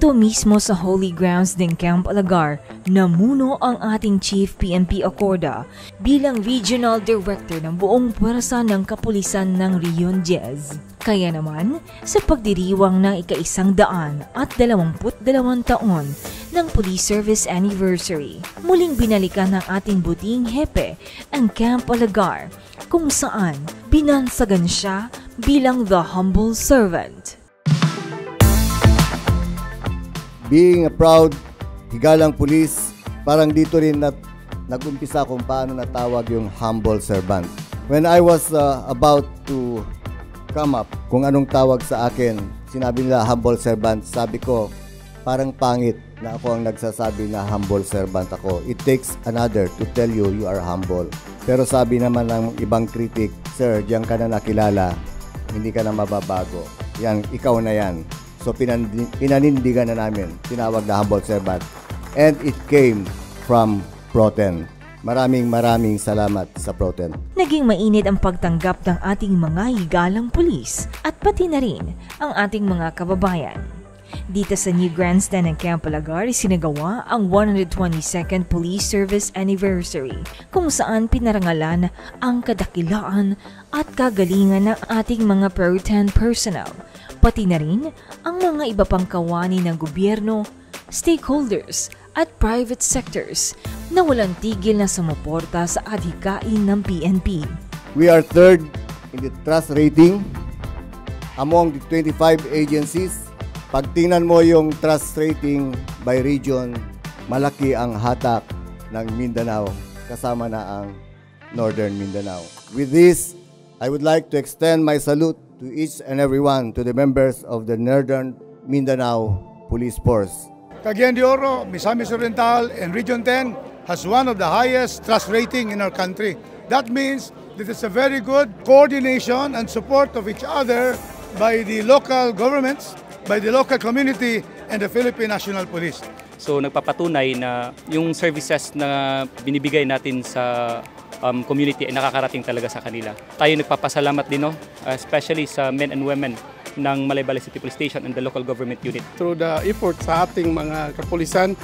Dito mismo sa Holy Grounds ng Camp Alagar, namuno ang ating Chief PNP Acorda bilang Regional Director ng buong puwersa ng kapulisan ng Region 10. Kaya naman, sa pagdiriwang ng ika-122 taon ng Police Service Anniversary, muling binalikan ng ating buting hepe ang Camp Alagar, kung saan binansagan siya bilang the humble servant. Being a proud higalang pulis, parang dito rin nag-umpisa kung paano natawag yung humble servant. When I was about to come up, kung anong tawag sa akin, sinabi nila humble servant, sabi ko, parang pangit na ako ang nagsasabi na humble servant ako. It takes another to tell you you are humble. Pero sabi naman ng ibang critic, sir, diyan ka na nakilala, hindi ka na mababago. Yan, ikaw na yan. So pinanindigan na namin, tinawag na humble servant. And it came from Proten. Maraming salamat sa Proten. Naging mainit ang pagtanggap ng ating mga higalang pulis at pati na rin ang ating mga kababayan. Dito sa New Grandstand ng Camp Alagar, sinagawa ang 122nd Police Service Anniversary, kung saan pinarangalan ang kadakilaan at kagalingan ng ating mga Proten personnel, pati na rin ang mga iba pang kawani ng gobyerno, stakeholders at private sectors na walang tigil na sumuporta sa adhikain ng PNP. We are third in the trust rating among the 25 agencies. Pag tingnan mo yung trust rating by region, malaki ang hatak ng Mindanao, kasama na ang Northern Mindanao. With this, I would like to extend my salute to each and everyone, to the members of the Northern Mindanao Police Force. Cagayan de Oro, Misamis Oriental, and Region 10 has one of the highest trust rating in our country. That means that it's a very good coordination and support of each other by the local governments, by the local community, and the Philippine National Police. So nagpapatunay na yung services na binibigay natin sa community ay nakakarating talaga sa kanila. Tayo nagpapasalamat din, especially sa men and women ng Malaybalay City Police Station and the local government unit. Through the effort sa ating mga kapulisan,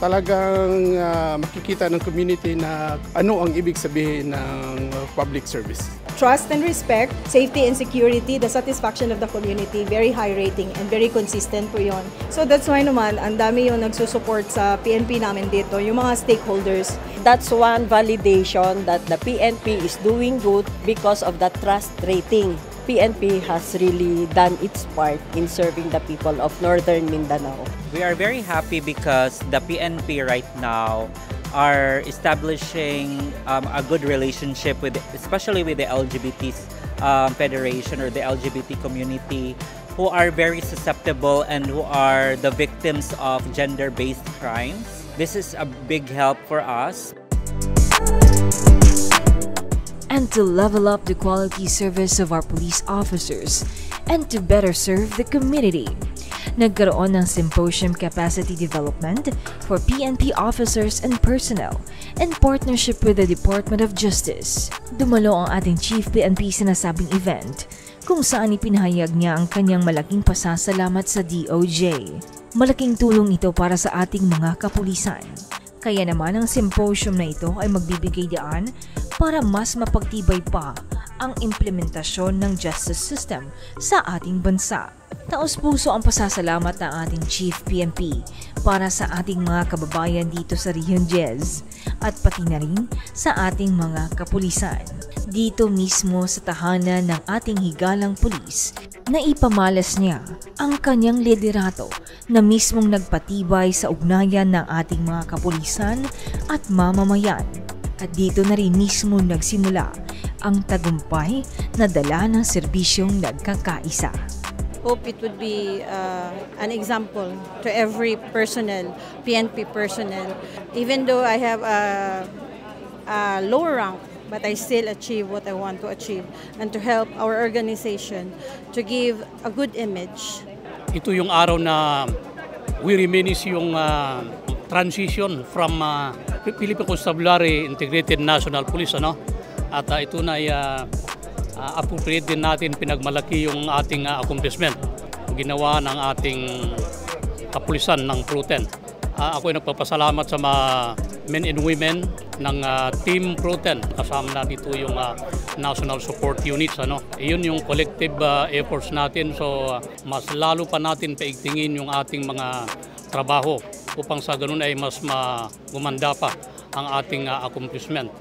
talagang makikita ng community na ano ang ibig sabihin ng public service. Trust and respect, safety and security, the satisfaction of the community, very high rating and very consistent po yun. So that's why naman, ang dami yung nagsusupport sa PNP namin dito, yung mga stakeholders. That's one validation that the PNP is doing good because of the trust rating. PNP has really done its part in serving the people of Northern Mindanao. We are very happy because the PNP right now are establishing a good relationship with, especially with the LGBT Federation or the LGBT community, who are very susceptible and who are the victims of gender-based crimes. This is a big help for us. And to level up the quality service of our police officers and to better serve the community, nagkaroon ng Symposium Capacity Development for PNP officers and personnel in partnership with the Department of Justice. Dumalo ang ating Chief PNP sa nasabing event, kung saan ipinahayag niya ang kanyang malaking pasasalamat sa DOJ. Malaking tulong ito para sa ating mga kapulisan. Kaya naman ang symposium na ito ay magbibigay daan para mas mapagtibay pa ang implementasyon ng justice system sa ating bansa. Taos-puso ang pasasalamat ng ating Chief PNP para sa ating mga kababayan dito sa Region 10 at pati na rin sa ating mga kapulisan. Dito mismo sa tahanan ng ating higalang pulis, na ipamalas niya ang kanyang liderato na mismong nagpatibay sa ugnayan ng ating mga kapulisan at mamamayan. At dito na rin mismo nagsimula ang tagumpay na dala ng serbisyong nagkakaisa. Hope it would be an example to every personnel, PNP personnel. Even though I have a lower rank, but I still achieve what I want to achieve and to help our organization to give a good image. Ito yung araw na we reminisce yung transition from Philippine Constabulary Integrated National Police, at ito na appropriate din natin, pinagmalaki yung ating accomplishment ginawa ng ating kapulisan ng Pro-10. Ako ay nagpapasalamat sa mga men and women ng Team Pro-10. Kasama na dito yung National Support Units. Iyon yung collective efforts natin. So mas lalo pa natin paigtingin yung ating mga trabaho upang sa ganun ay mas gumanda pa ang ating accomplishment.